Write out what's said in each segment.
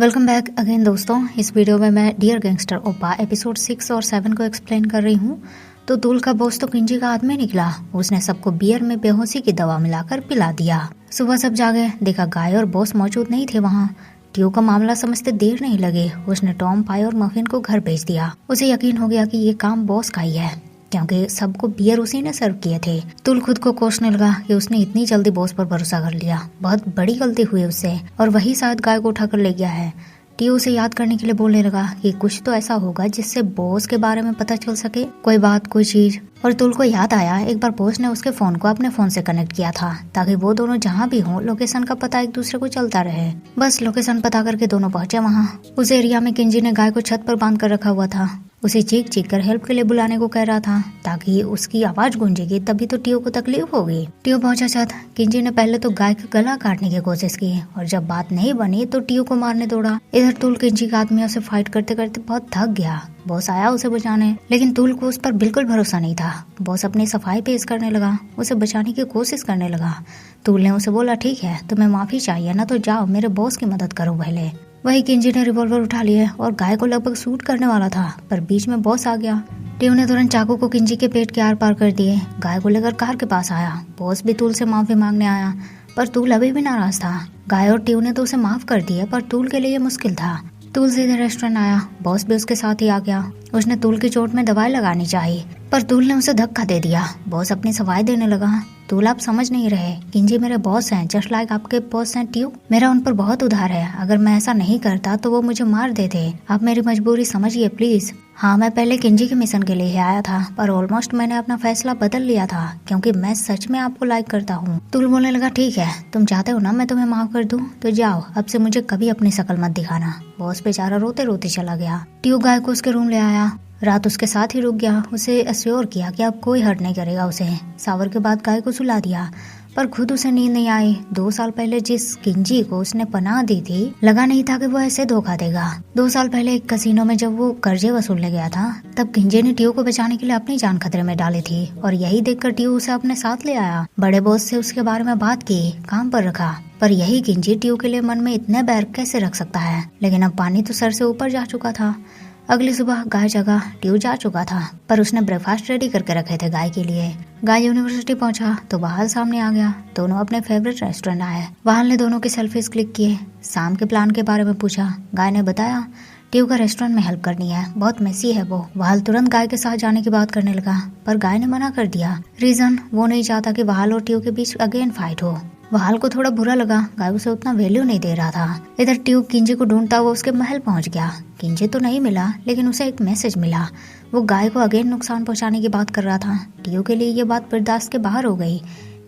Welcome back again दोस्तों। इस video में मैं डियर गैंगस्टर ओपा एपिसोड 6 और 7 को एक्सप्लेन कर रही हूँ। तो तुल का बॉस तो किंजी का आदमी निकला। उसने सबको बियर में बेहोशी की दवा मिलाकर पिला दिया। सुबह सब जागे, देखा गाय और बॉस मौजूद नहीं थे वहाँ। टियो का मामला समझते देर नहीं लगे। उसने टॉम, पाई और मफिन को घर भेज दिया। उसे यकीन हो गया कि ये काम बॉस का ही है, क्योंकि सबको बियर उसी ने सर्व किए थे। तुल खुद को कोसने लगा कि उसने इतनी जल्दी बॉस पर भरोसा कर लिया। बहुत बड़ी गलती हुई उससे, और वही शायद गाय को उठाकर ले गया है। टियो उसे याद करने के लिए बोलने लगा कि कुछ तो ऐसा होगा जिससे बॉस के बारे में पता चल सके, कोई बात, कोई चीज। और तुल को याद आया एक बार बॉस ने उसके फोन को अपने फोन से कनेक्ट किया था, ताकि वो दोनों जहाँ भी हों लोकेशन का पता एक दूसरे को चलता रहे। बस लोकेशन पता करके दोनों पहुंचे वहाँ। उस एरिया में किंजी ने गाय को छत पर बांध कर रखा हुआ था। उसे चीख चीख कर हेल्प के लिए बुलाने को कह रहा था, ताकि उसकी आवाज गूंजेगी, तभी तो टियो को तकलीफ होगी। टियो पहुंचा छत। किंजी ने पहले तो गाय का गला काटने की कोशिश की, और जब बात नहीं बनी तो टियो को मारने दौड़ा। इधर तुल किंजी का आदमियों से फाइट करते करते बहुत थक गया। बॉस आया उसे बचाने, लेकिन तुल को उस पर बिल्कुल भरोसा नहीं था। बॉस अपनी सफाई पेश करने लगा, उसे बचाने की कोशिश करने लगा। तुल ने उसे बोला, ठीक है तुम्हें माफी चाहिए ना, तो जाओ मेरे बॉस की मदद करो पहले। वही किंजी ने रिवॉल्वर उठा लिया और गाय को लगभग शूट करने वाला था, पर बीच में बॉस आ गया। टियो ने तुरंत चाकू को किंजी के पेट के आर पार कर दिए। गाय को लेकर कार के पास आया। बॉस भी तुल से माफी मांगने आया, पर तुल अभी भी नाराज था। गाय और टियो ने तो उसे माफ कर दिया, पर तुल के लिए मुश्किल था। तुल सीधे रेस्टोरेंट आया। बॉस भी उसके साथ ही आ गया। उसने तुल की चोट में दवाई लगानी चाहिए, पर तुल ने उसे धक्का दे दिया। बॉस अपनी सफाई देने लगा। तुल आप समझ नहीं रहे, किंजी मेरे बॉस हैं, जस्ट लाइक आपके बॉस हैं टियो। मेरा उन पर बहुत उधार है। अगर मैं ऐसा नहीं करता तो वो मुझे मार देते। आप मेरी मजबूरी समझिए प्लीज। हाँ, मैं पहले किंजी के मिशन के लिए ही आया था, पर ऑलमोस्ट मैंने अपना फैसला बदल लिया था, क्योंकि मैं सच में आपको लाइक करता हूँ। तुल बोलने लगा, ठीक है तुम चाहते हो ना मैं तुम्हें माफ कर दूं, तो जाओ, अब से मुझे कभी अपनी शक्ल मत दिखाना। बॉस बेचारा रोते रोते चला गया। टियो गाय को उसके रूम ले आया। रात उसके साथ ही रुक गया। उसे अश्योर किया कि अब कोई हर्ट नहीं करेगा उसे। शावर के बाद गाय को सुला दिया, पर खुद उसे नींद नहीं आई। 2 साल पहले जिस किंजी को उसने पनाह दी थी, लगा नहीं था कि वो ऐसे धोखा देगा। 2 साल पहले एक कसिनो में जब वो कर्जे वसूलने गया था, तब किंजी ने टियो को बचाने के लिए अपनी जान खतरे में डाली थी, और यही देखकर टियो उसे अपने साथ ले आया। बड़े बॉस से उसके बारे में बात की, काम पर रखा, पर यही किंजी टियो के लिए मन में इतने बैर कैसे रख सकता है। लेकिन अब पानी तो सर से ऊपर जा चुका था। अगली सुबह गाय जगह टियो जा चुका था, पर उसने ब्रेकफास्ट रेडी करके रखे थे गाय के लिए। गाय यूनिवर्सिटी पहुंचा तो वहाल सामने आ गया। दोनों अपने फेवरेट रेस्टोरेंट आए। वहाल ने दोनों की सेल्फीज क्लिक किए। शाम के प्लान के बारे में पूछा। गाय ने बताया टियो का रेस्टोरेंट में हेल्प करनी है, बहुत मेसी है वो। वहाल तुरंत गाय के साथ जाने की बात करने लगा, पर गाय ने मना कर दिया। रीजन, वो नहीं चाहता कि वहाल और टियो के बीच अगेन फाइट हो। वहाल को थोड़ा बुरा लगा, गाय उसे उतना वैल्यू नहीं दे रहा था। इधर टियो किंजी को ढूंढता हुआ उसके महल पहुंच गया। किंजी तो नहीं मिला, लेकिन उसे एक मैसेज मिला। वो गाय को अगेन नुकसान पहुंचाने की बात कर रहा था। टियो के लिए ये बात बर्दाश्त के बाहर हो गई।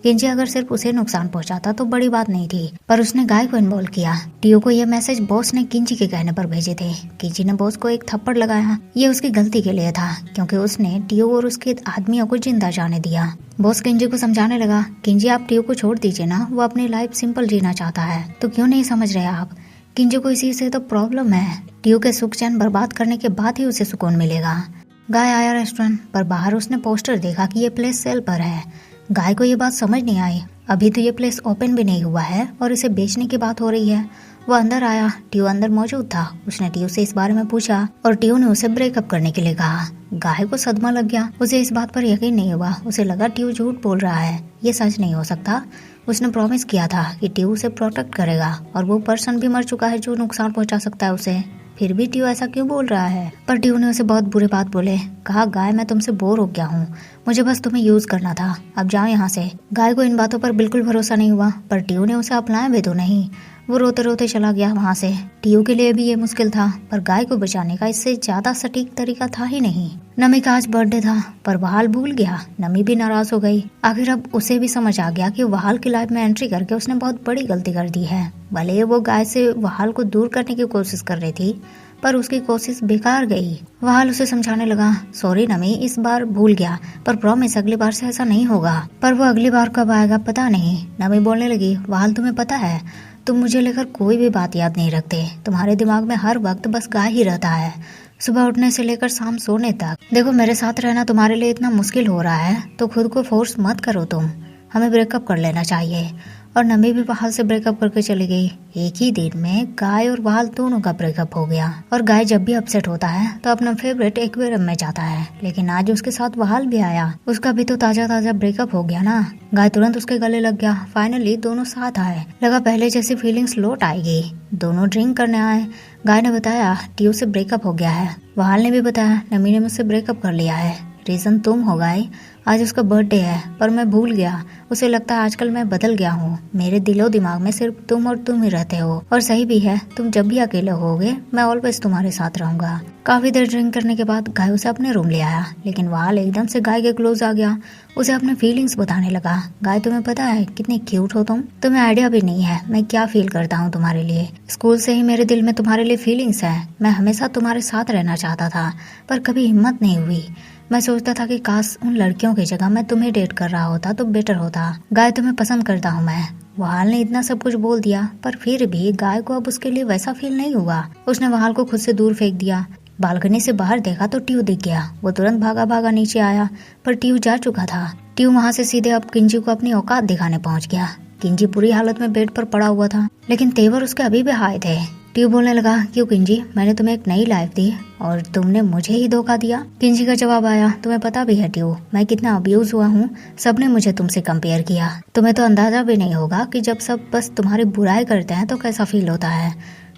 किंजी अगर सिर्फ उसे नुकसान पहुंचाता तो बड़ी बात नहीं थी, पर उसने गाय को इन्वॉल्व किया। टियो को यह मैसेज बॉस ने किंजी के कहने पर भेजे थे। किंजी ने बॉस को एक थप्पड़ लगाया। ये उसकी गलती के लिए था, क्योंकि उसने टियो और उसके आदमियों को जिंदा जाने दिया। बॉस किंजी को समझाने लगा, किंजी आप टियो को छोड़ दीजिए ना, वो अपनी लाइफ सिंपल जीना चाहता है, तो क्यों नहीं समझ रहे आप। किंजी को इसी से तो प्रॉब्लम है। टियो के सुख चैन बर्बाद करने के बाद ही उसे सुकून मिलेगा। गाय आया रेस्टोरेंट, पर बाहर उसने पोस्टर देखा कि ये प्लेस सेल पर है। गाय को ये बात समझ नहीं आई। अभी तो ये प्लेस ओपन भी नहीं हुआ है और इसे बेचने की बात हो रही है। वो अंदर आया। टियो अंदर मौजूद था। उसने टियो से इस बारे में पूछा, और टियो ने उसे ब्रेकअप करने के लिए कहा। गाय को सदमा लग गया। उसे इस बात पर यकीन नहीं हुआ। उसे लगा टियो झूठ बोल रहा है, ये सच नहीं हो सकता। उसने प्रॉमिस किया था कि टियो उसे प्रोटेक्ट करेगा, और वो पर्सन भी मर चुका है जो नुकसान पहुंचा सकता है उसे। फिर भी टियो ऐसा क्यों बोल रहा है। पर टियो ने उसे बहुत बुरे बात बोले। कहा, गाय मैं तुमसे बोर हो गया हूँ, मुझे बस तुम्हें यूज करना था, अब जाओ यहाँ से। गाय को इन बातों पर बिल्कुल भरोसा नहीं हुआ, पर टियो ने उसे अपनाया भी तो नहीं। वो रोते रोते चला गया वहाँ से। टियो के लिए भी ये मुश्किल था, पर गाय को बचाने का इससे ज्यादा सटीक तरीका था ही नहीं। नमी का आज बर्थडे था, पर वहाल भूल गया। नमी भी नाराज हो गई। आखिर अब उसे भी समझ आ गया कि वहाल की लाइफ में एंट्री करके उसने बहुत बड़ी गलती कर दी है। भले वो गाय से वहाल को दूर करने की कोशिश कर रही थी, पर उसकी कोशिश बेकार गई। वहाल उसे समझाने लगा, सॉरी नमी, इस बार भूल गया, पर प्रॉमिस अगली बार से ऐसा नहीं होगा। पर वो अगली बार कब आएगा पता नहीं। नमी बोलने लगी, वहाल तुम्हें पता है तुम मुझे लेकर कोई भी बात याद नहीं रखते। तुम्हारे दिमाग में हर वक्त बस गाय ही रहता है, सुबह उठने से लेकर शाम सोने तक। देखो मेरे साथ रहना तुम्हारे लिए इतना मुश्किल हो रहा है, तो खुद को फोर्स मत करो तुम। हमें ब्रेकअप कर लेना चाहिए। और नमी भी वहाल से ब्रेकअप करके चली गई। एक ही दिन में गाय और वहाल दोनों का ब्रेकअप हो गया। और गाय जब भी अपसेट होता है तो अपना फेवरेट एक्वेरियम में जाता है, लेकिन आज उसके साथ वहाल भी आया। उसका भी तो ताजा ताजा ब्रेकअप हो गया ना। गाय तुरंत उसके गले लग गया। फाइनली दोनों साथ आए। लगा पहले जैसी फीलिंग्स लौट आएगी। दोनों ड्रिंक करने आए। गाय ने बताया ट्यू से ब्रेकअप हो गया है। वहाल ने भी बताया नमी ने मुझसे ब्रेकअप कर लिया है। रीजन तुम हो गाय। आज उसका बर्थडे है पर मैं भूल गया। उसे लगता है आजकल मैं बदल गया हूँ। मेरे दिलो दिमाग में सिर्फ तुम और तुम ही रहते हो। और सही भी है, तुम जब भी अकेले होगे मैं ऑलवेज तुम्हारे साथ रहूंगा। काफी देर ड्रिंक करने के बाद गाय उसे अपने रूम ले आया, लेकिन वहाल एकदम से गाय के क्लोज आ गया। उसे अपने फीलिंग्स बताने लगा। गाय तुम्हें पता है कितनी क्यूट हो तुम। तुम्हें आइडिया भी नहीं है मैं क्या फील करता हूँ तुम्हारे लिए। स्कूल से ही मेरे दिल में तुम्हारे लिए फीलिंग्स है। मैं हमेशा तुम्हारे साथ रहना चाहता था पर कभी हिम्मत नहीं हुई। मैं सोचता था कि काश उन लड़कियों की जगह मैं तुम्हें डेट कर रहा होता तो बेटर होता। गाय तुम्हें पसंद करता हूँ मैं। वहाल ने इतना सब कुछ बोल दिया पर फिर भी गाय को अब उसके लिए वैसा फील नहीं हुआ। उसने वहाल को खुद से दूर फेंक दिया। बालकनी से बाहर देखा तो ट्यू दिख गया। वो तुरंत भागा भागा नीचे आया पर ट्यू जा चुका था। ट्यू वहाँ से सीधे अब किंजी को अपनी औकात दिखाने पहुँच गया। किंजी बुरी हालत में बेड पर पड़ा हुआ था, लेकिन तेवर उसके अभी भी हाई थे। ट्यू बोलने लगा क्यों किंजी, मैंने तुम्हें एक नई लाइफ दी और तुमने मुझे ही धोखा दिया। किंजी का जवाब आया तुम्हें पता भी है ट्यू मैं कितना अब्यूज हुआ हूँ। सबने मुझे तुमसे कंपेयर किया। तुम्हें तो अंदाजा भी नहीं होगा कि जब सब बस तुम्हारी बुराई करते हैं तो कैसा फील होता है।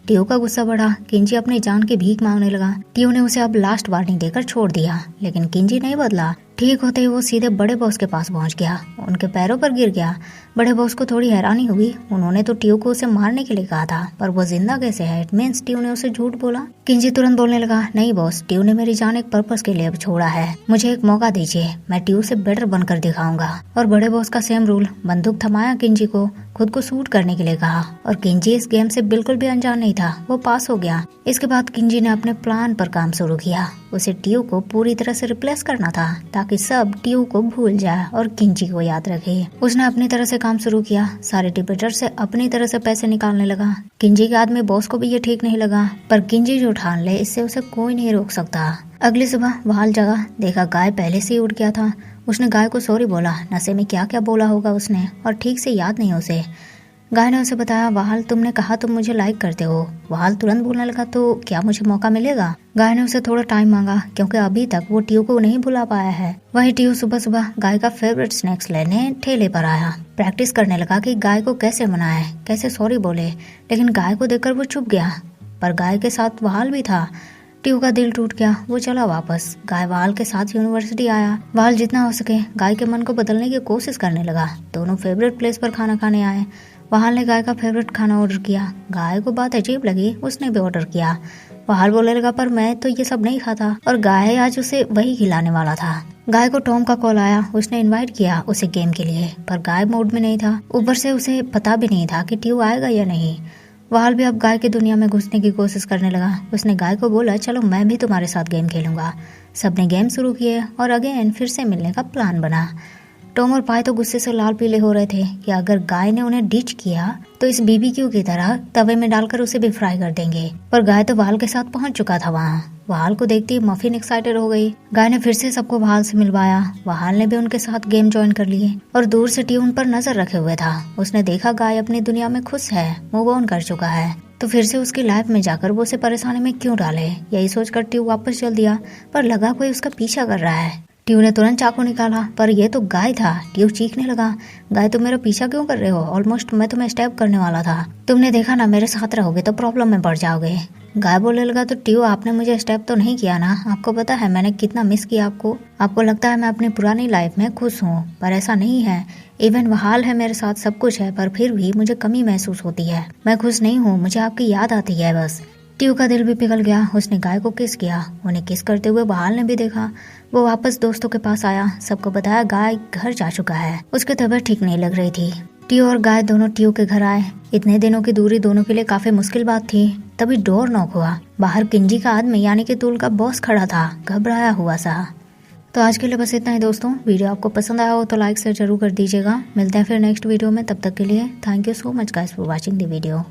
ट्यू का गुस्सा बढ़ा। किंजी अपनी जान की भीख मांगने लगा। ट्यू ने उसे अब लास्ट वार्निंग देकर छोड़ दिया, लेकिन किंजी नहीं बदला। ठीक होते ही वो सीधे बड़े बॉस के पास पहुंच गया। उनके पैरों पर गिर गया। बड़े बॉस को थोड़ी हैरानी हुई। उन्होंने तो ट्यू को उसे मारने के लिए कहा था पर वो जिंदा कैसे है। इट मींस ट्यू ने उसे झूठ बोला। किंजी तुरंत बोलने लगा नहीं बॉस, ट्यू ने मेरी जान एक पर्पस के लिए अब छोड़ा है। मुझे एक मौका दीजिए, मैं ट्यू से बेटर बनकर दिखाऊंगा। और बड़े बॉस का सेम रूल। बंदूक थमाया किंजी को, खुद को शूट करने के लिए कहा। और किंजी इस गेम से बिल्कुल भी अनजान नहीं था। वो पास हो गया। इसके बाद किंजी ने अपने प्लान पर काम शुरू किया। उसे ट्यू को पूरी तरह से रिप्लेस करना था ताकि सब ट्यू को भूल जाए और किंजी को याद रखे। उसने अपनी तरह से काम शुरू किया। सारे डिबेटर से अपनी तरह से पैसे निकालने लगा। किंजी के आदमी बॉस को भी ये ठीक नहीं लगा, पर किंजी जो ठान ले इससे उसे कोई नहीं रोक सकता। अगली सुबह वहाल जगा, देखा गाय पहले से ही उठ गया था। उसने गाय को सॉरी बोला। नशे में क्या क्या बोला होगा उसने और ठीक से याद नहीं उसे। गाय ने उसे बताया वहाल तुमने कहा तुम मुझे लाइक करते हो। वहाल तुरंत बोलने लगा तो क्या मुझे मौका मिलेगा। गाय ने उसे थोड़ा टाइम मांगा क्योंकि अभी तक वो ट्यू को नहीं भुला पाया है। वही ट्यू सुबह सुबह गाय का फेवरेट स्नैक्स लेने ठेले पर आया। प्रैक्टिस करने लगा कि गाय को कैसे मनाए, कैसे सॉरी बोले, लेकिन गाय को देखकर वो चुप गया। पर गाय के साथ वहाल भी था। ट्यू का दिल टूट गया। वो चला वापस। गाय वहाल के साथ यूनिवर्सिटी आया। वहाल जितना हो सके गाय के मन को बदलने की कोशिश करने लगा। दोनों फेवरेट प्लेस पर खाना खाने आए। वहाल ने गाय का फेवरेट खाना ऑर्डर किया। गाय को बात अजीब लगी, उसने भी ऑर्डर किया। वहाल बोलने लगा पर मैं तो ये सब नहीं खाता, और गाय आज उसे वही खिलाने वाला था। गाय को टॉम का कॉल आया। उसने इनवाइट किया उसे गेम के लिए, पर गाय मूड में नहीं था। ऊपर से उसे पता भी नहीं था कि ट्यू आएगा या नहीं। वहाल भी अब गाय की दुनिया में घुसने की कोशिश करने लगा। उसने गाय को बोला चलो मैं भी तुम्हारे साथ गेम खेलूंगा। सबने गेम शुरू किए और अगेन फिर से मिलने का प्लान बना। टॉम और पाई तो गुस्से से लाल पीले हो रहे थे कि अगर गाय ने उन्हें डिच किया तो इस बीबीक्यू की तरह तवे में डालकर उसे भी फ्राई कर देंगे। पर गाय तो वहाल के साथ पहुंच चुका था वहाँ। वहाल को देखते ही मफिन एक्साइटेड हो गई। गाय ने फिर से सबको वहाल से मिलवाया। वहाल ने भी उनके साथ गेम ज्वाइन कर लिए और दूर से ट्यू उन पर नजर रखे हुए था। उसने देखा गाय अपनी दुनिया में खुश है, मूव ऑन कर चुका है, तो फिर से उसकी लाइफ में जाकर वो उसे परेशानी में क्यों डाले। यही सोचकर ट्यू वापस चल दिया, पर लगा कोई उसका पीछा कर रहा है। ट्यू ने तुरंत चाकू निकाला, पर यह तो गाय था। ट्यू चीखने लगा, गाय तुम मेरा पीछा क्यों कर रहे हो? ऑलमोस्ट मैं तुम्हें स्टैब करने वाला था। तुमने देखा ना, मेरे साथ रहोगे तो प्रॉब्लम में पड़ जाओगे। गाय बोलने लगा, तो ट्यू आपने मुझे स्टैब तो नहीं किया ना? आपको पता है मैंने कितना मिस किया आपको। आपको लगता है मैं अपनी पुरानी लाइफ में खुश हूँ, पर ऐसा नहीं है। इवन वहाल है मेरे साथ, सब कुछ है, पर फिर भी मुझे कमी महसूस होती है। मैं खुश नहीं हूँ, मुझे आपकी याद आती है बस। ट्यू का दिल भी पिघल गया। उसने गाय को किस किया। उन्हें किस करते हुए वहाल ने भी देखा। वो वापस दोस्तों के पास आया, सबको बताया गाय घर जा चुका है। उसकी तबीयत ठीक नहीं लग रही थी। ट्यू और गाय दोनों ट्यू के घर आए। इतने दिनों की दूरी दोनों के लिए काफी मुश्किल बात थी। तभी डोर नॉक हुआ। बाहर किंजी का आदमी यानी कि तुल का बॉस खड़ा था, घबराया हुआ सा। तो आज के लिए बस इतना ही दोस्तों। वीडियो आपको पसंद आया हो तो लाइक शेयर जरूर कर दीजिएगा। मिलते हैं फिर नेक्स्ट वीडियो में, तब तक के लिए thank you so much guys for watching the video.